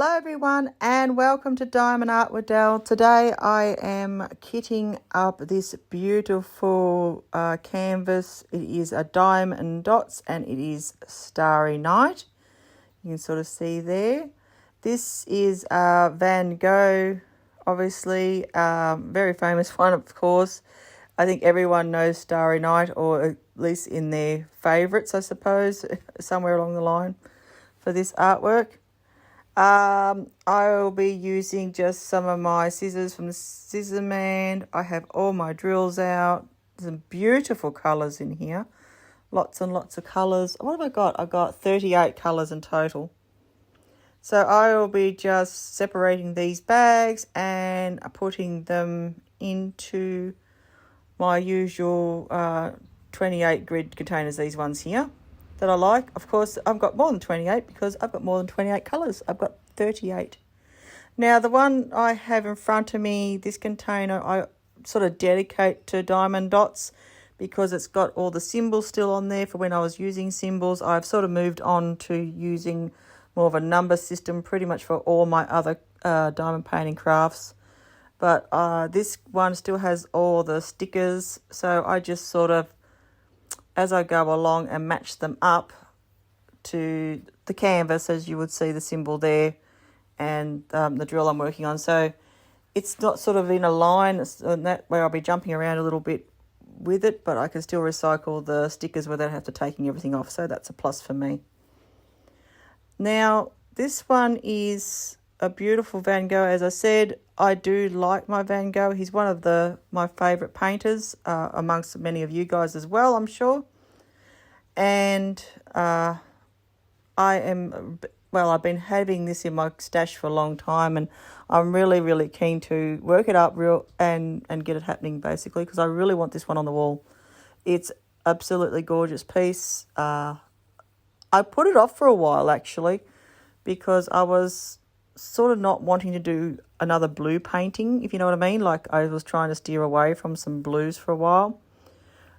Hello everyone and welcome to Diamond Art with Del. Today I am kitting up this beautiful canvas. It is a Diamond Dotz and it is Starry Night. You can sort of see there. This is Van Gogh, obviously, very famous one of course. I think everyone knows Starry Night, or at least in their favourites I suppose, somewhere along the line for this artwork. I will be using just some of my scissors from the Scissor Man. I have all my drills out. Some beautiful colours in here. Lots and lots of colours. What have I got? I've got 38 colours in total. So I will be just separating these bags and putting them into my usual 28 grid containers, these ones here that I like. Of course, I've got more than 28 because I've got more than 28 colours. I've got 38. Now, the one I have in front of me, this container, I sort of dedicate to Diamond Dotz because it's got all the symbols still on there for when I was using symbols. I've sort of moved on to using more of a number system pretty much for all my other diamond painting crafts. But this one still has all the stickers, so I just sort of, as I go along, and match them up to the canvas, as you would see the symbol there, and the drill I'm working on. So it's not sort of in a line, and that where I'll be jumping around a little bit with it, but I can still recycle the stickers without having to taking everything off, so that's a plus for me. Now, this one is a beautiful Van Gogh. As I said, I do like my Van Gogh. He's one of my favourite painters, amongst many of you guys as well, I'm sure. And I've been having this in my stash for a long time, and I'm really, really keen to work it up and get it happening, basically, because I really want this one on the wall. It's absolutely gorgeous piece. I put it off for a while, actually, because I was sort of not wanting to do another blue painting, if you know what I mean. Like, I was trying to steer away from some blues for a while.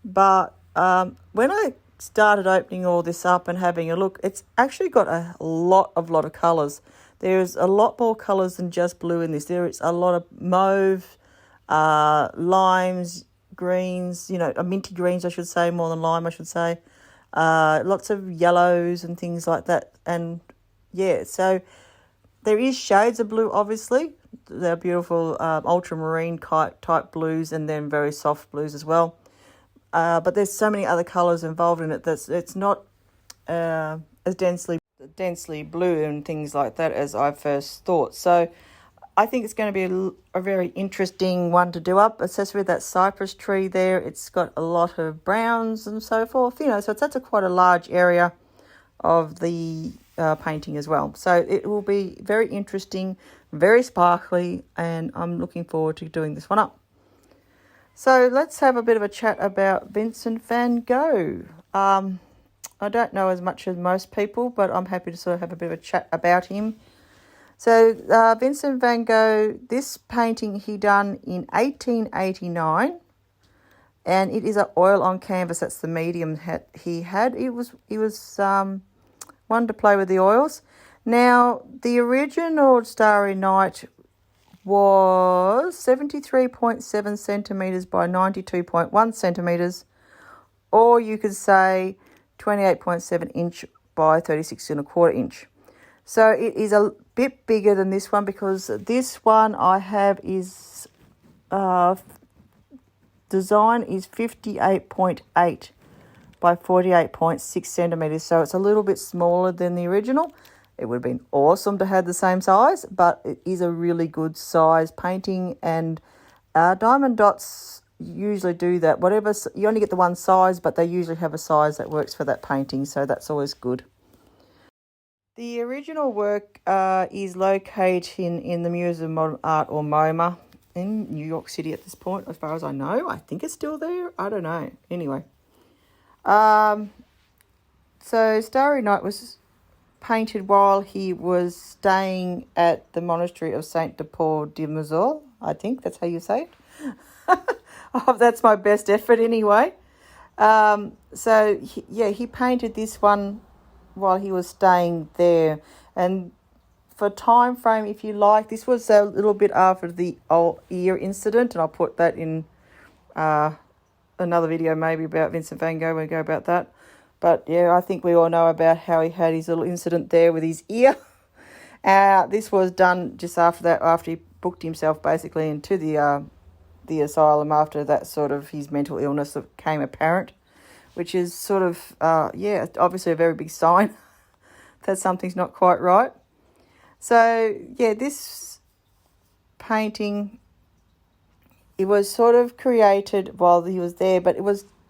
But when I started opening all this up and having a look, it's actually got a lot of colours. There's a lot more colours than just blue in this. There is a lot of mauve, limes, greens, minty greens, I should say, more than lime, I should say. Lots of yellows and things like that. And yeah, so there is shades of blue, obviously. They're beautiful ultramarine type blues, and then very soft blues as well. But there's so many other colours involved in it that it's not as densely blue and things like that as I first thought. So I think it's going to be a very interesting one to do up, especially with that cypress tree there. It's got a lot of browns and so forth, so that's quite a large area of the painting as well. So it will be very interesting, very sparkly, and I'm looking forward to doing this one up. So let's have a bit of a chat about Vincent van Gogh. I don't know as much as most people, but I'm happy to sort of have a bit of a chat about him. So Vincent van Gogh, this painting he done in 1889, and it is an oil on canvas. That's the medium he had. He was one to play with the oils. Now, the original Starry Night was 73.7 centimetres by 92.1 centimetres, or you could say 28.7 inch by 36.25 inch. So it is a bit bigger than this one, because this one I have is design is 58.8 by 48.6 centimetres, so it's a little bit smaller than the original. It would have been awesome to have the same size, but it is a really good size painting, and Diamond Dotz usually do that. Whatever, you only get the one size, but they usually have a size that works for that painting, so that's always good. The original work is located in the Museum of Modern Art, or MoMA, in New York City at this point, as far as I know. I think it's still there. I don't know. Anyway. So Starry Night was painted while he was staying at the monastery of Saint de Paul de Mazel. I think that's how you say it. Oh, that's my best effort anyway. So he painted this one while he was staying there. And for time frame, if you like, this was a little bit after the ear incident, and I'll put that in another video maybe about Vincent van Gogh when we go about that. But yeah, I think we all know about how he had his little incident there with his ear. This was done just after that, after he booked himself basically into the asylum after that sort of his mental illness became apparent, which is sort of, obviously a very big sign that something's not quite right. So, yeah, this painting, it was sort of created while he was there, but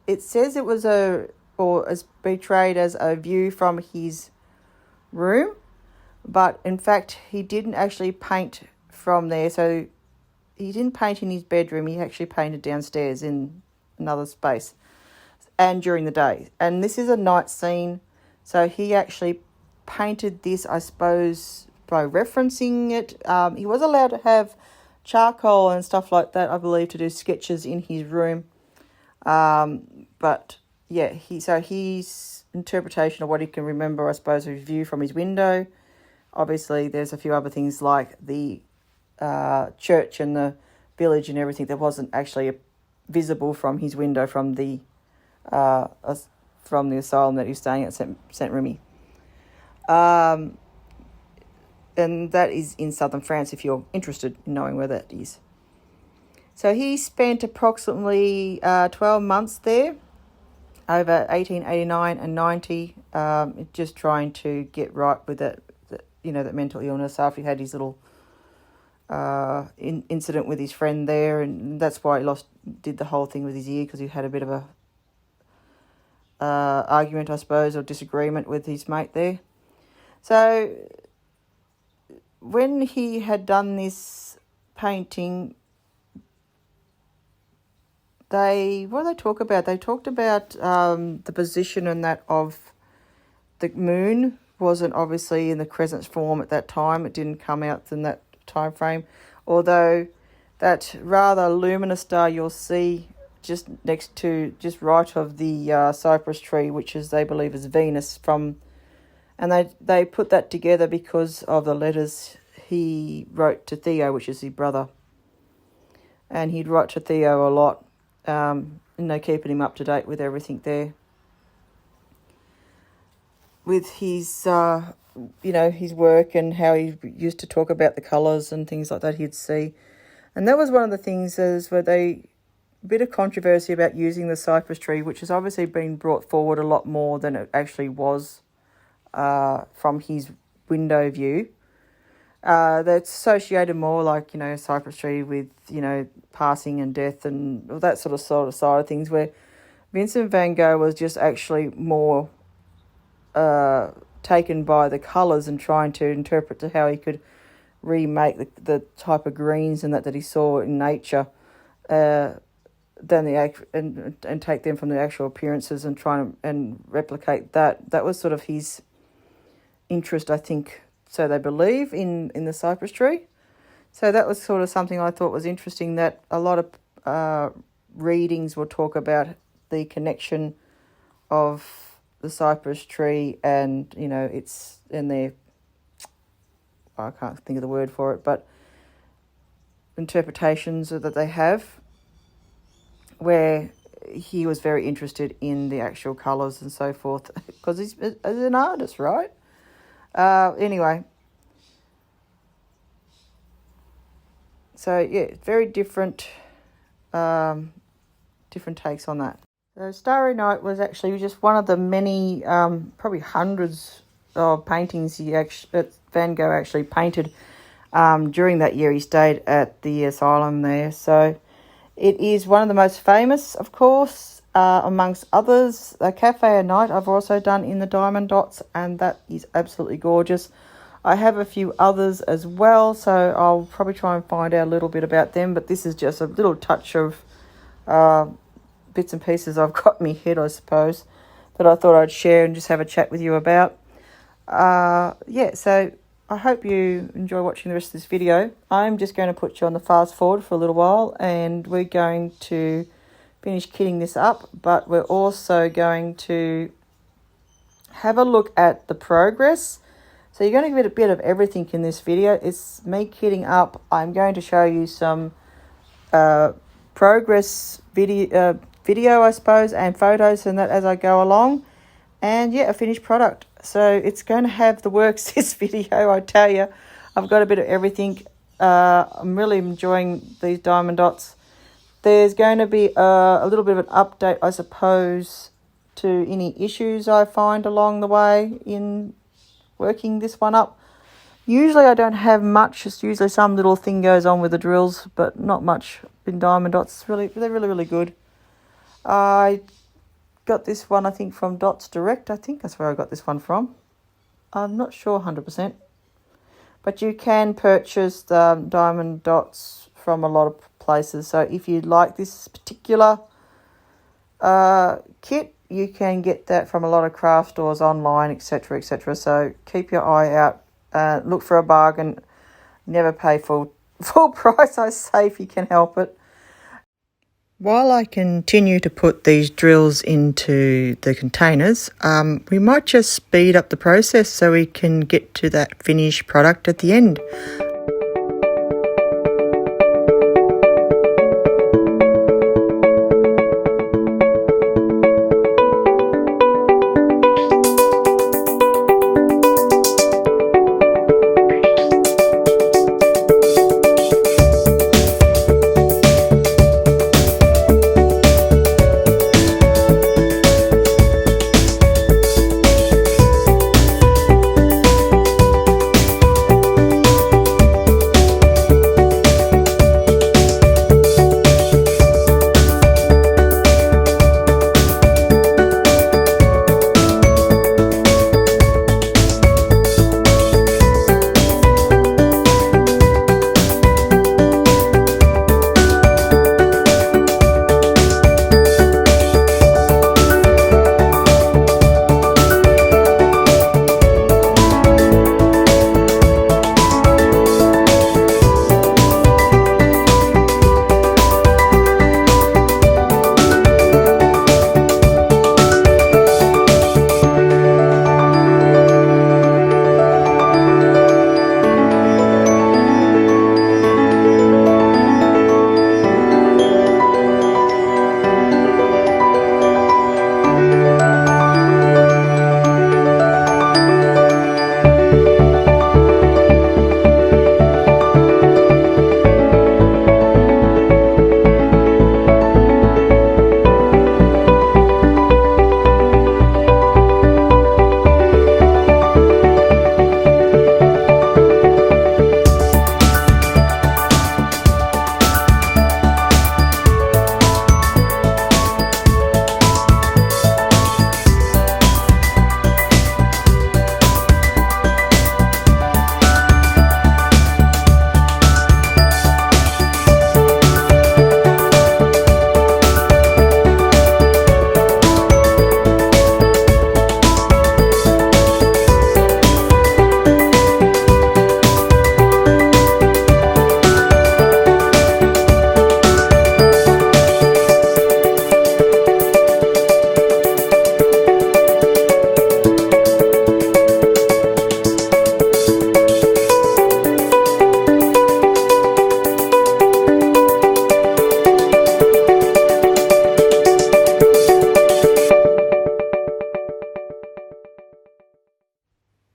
it says it was as portrayed as a view from his room, but in fact, he didn't actually paint from there. So he didn't paint in his bedroom. He actually painted downstairs in another space and during the day. And this is a night scene. So he actually painted this, I suppose, by referencing it. He was allowed to have charcoal and stuff like that, I believe, to do sketches in his room. But yeah, his interpretation of what he can remember, I suppose, a view from his window. Obviously, there's a few other things like the church and the village and everything that wasn't actually visible from his window from the asylum that he was staying at Saint Remy. And that is in southern France if you're interested in knowing where that is. So he spent approximately 12 months there over 1889 and 90, just trying to get right with that mental illness after he had his little incident with his friend there, and that's why he did the whole thing with his ear, because he had a bit of a argument, I suppose, or disagreement with his mate there. So when he had done this painting, what did they talk about? They talked about the position and that of the moon wasn't obviously in the crescent form at that time. It didn't come out in that time frame, although that rather luminous star you'll see just right of the cypress tree, which is, they believe, is Venus and they put that together because of the letters he wrote to Theo, which is his brother, and he'd write to Theo a lot, keeping him up to date with everything there, with his his work and how he used to talk about the colours and things like that he'd see. And that was one of the things where a bit of controversy about using the cypress tree, which has obviously been brought forward a lot more than it actually was from his window view. That's associated more like, cypress tree with, passing and death and all that sort of side of things, where Vincent van Gogh was just actually more taken by the colours and trying to interpret to how he could remake the type of greens and that he saw in nature, than and take them from the actual appearances and try and replicate that. That was sort of his interest, I think, so they believe, in the cypress tree. So that was sort of something I thought was interesting, that a lot of readings will talk about the connection of the cypress tree and, it's in their, I can't think of the word for it, but interpretations that they have, where he was very interested in the actual colours and so forth, because he's an artist, right? Anyway. So, yeah, very different takes on that. So Starry Night was actually just one of the many, probably hundreds of paintings that Van Gogh actually painted during that year he stayed at the asylum there. So it is one of the most famous, of course, amongst others. The Cafe at Night I've also done in the Diamond Dotz, and that is absolutely gorgeous. I have a few others as well, so I'll probably try and find out a little bit about them, but this is just a little touch of bits and pieces I've got in my head, I suppose, that I thought I'd share and just have a chat with you about. So I hope you enjoy watching the rest of this video. I'm just going to put you on the fast forward for a little while, and we're going to finish kitting this up, but we're also going to have a look at the progress So you're going to get a bit of everything in this video. It's me kitting up. I'm going to show you some progress video, I suppose, and photos and that as I go along. And yeah, a finished product. So it's going to have the works, this video, I tell you. I've got a bit of everything. I'm really enjoying these Diamond Dots. There's going to be a little bit of an update, I suppose, to any issues I find along the way in working this one up. Usually I don't have much. It's usually some little thing goes on with the drills, but not much in Diamond Dots. They're really good. I got this one, I think, from Dots Direct. I think that's where I got this one from. I'm not sure 100%. But you can purchase the Diamond Dots from a lot of places. So if you like this particular kit, you can get that from a lot of craft stores online, etc, etc. So keep your eye out. Look for a bargain. Never pay full price, I say, if you can help it. While I continue to put these drills into the containers, we might just speed up the process so we can get to that finished product at the end.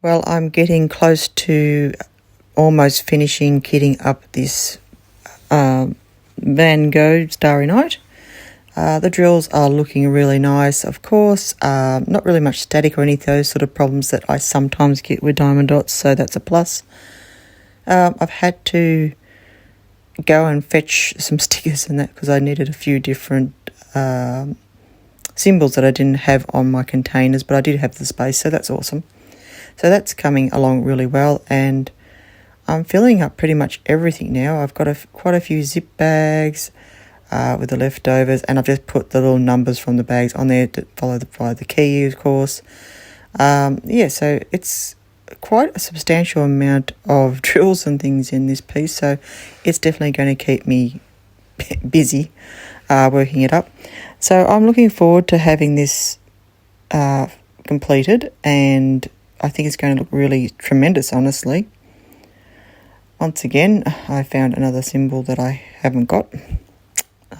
Well, I'm getting close to almost finishing kitting up this Van Gogh Starry Night. The drills are looking really nice, of course. Not really much static or any of those sort of problems that I sometimes get with Diamond Dots, so that's a plus. I've had to go and fetch some stickers and that because I needed a few different symbols that I didn't have on my containers, but I did have the space, so that's awesome. So that's coming along really well, and I'm filling up pretty much everything now. I've got quite a few zip bags with the leftovers, and I've just put the little numbers from the bags on there to follow the key, of course. Yeah, so it's quite a substantial amount of drills and things in this piece, so it's definitely going to keep me busy working it up. So I'm looking forward to having this completed and I think it's going to look really tremendous, honestly. Once again, I found another symbol that I haven't got.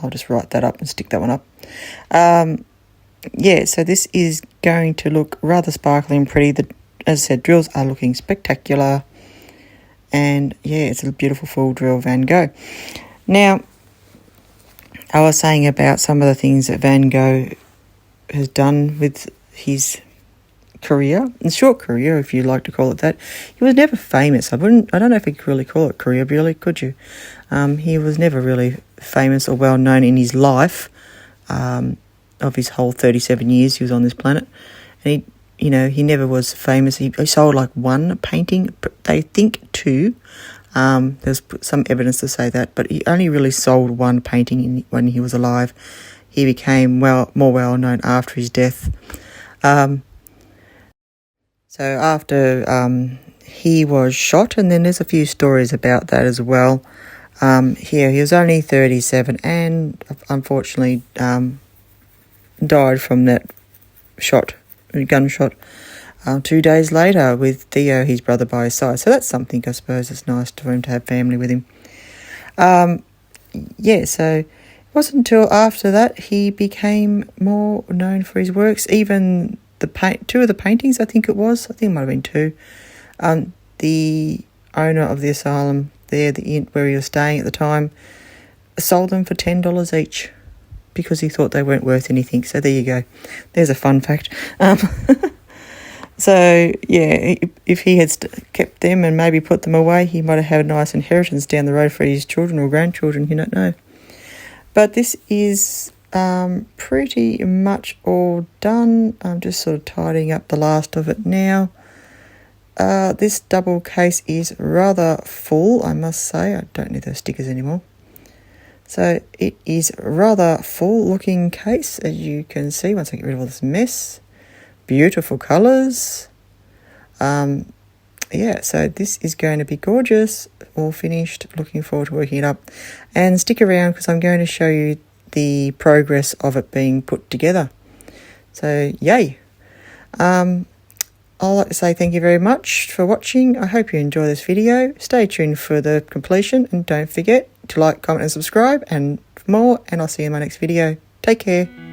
I'll just write that up and stick that one up. Yeah, so this is going to look rather sparkly and pretty. As I said, drills are looking spectacular. And yeah, it's a beautiful full drill Van Gogh. Now, I was saying about some of the things that Van Gogh has done with his career, a short career, if you like to call it that. He was never famous. I don't know if you could really call it career, really, could you? He was never really famous or well known in his life. Of his whole 37 years he was on this planet, and he never was famous. He sold like one painting, they think two. There's some evidence to say that, but he only really sold one painting when he was alive. He became more well known after his death. So after he was shot, and then there's a few stories about that as well. Here he was only 37, and unfortunately died from that gunshot 2 days later, with Theo, his brother, by his side. So that's something, I suppose. It's nice for him to have family with him. Yeah, so it wasn't until after that he became more known for his works. Even two of the paintings, I think it might have been two. The owner of the asylum there, where he was staying at the time, sold them for $10 each, because he thought they weren't worth anything. So there you go. There's a fun fact. So, yeah, if he had kept them and maybe put them away, he might have had a nice inheritance down the road for his children or grandchildren, you don't know. But this is pretty much all done. I'm just sort of tidying up the last of it now. This double case is rather full, I must say. I don't need those stickers anymore. So it is rather full looking case, as you can see, once I get rid of all this mess. Beautiful colours. Yeah, so this is going to be gorgeous, all finished. Looking forward to working it up. And stick around, because I'm going to show you the progress of it being put together. So, yay. I'd like to say thank you very much for watching. I hope you enjoy this video. Stay tuned for the completion, and don't forget to like, comment and subscribe and for more, and I'll see you in my next video. Take care.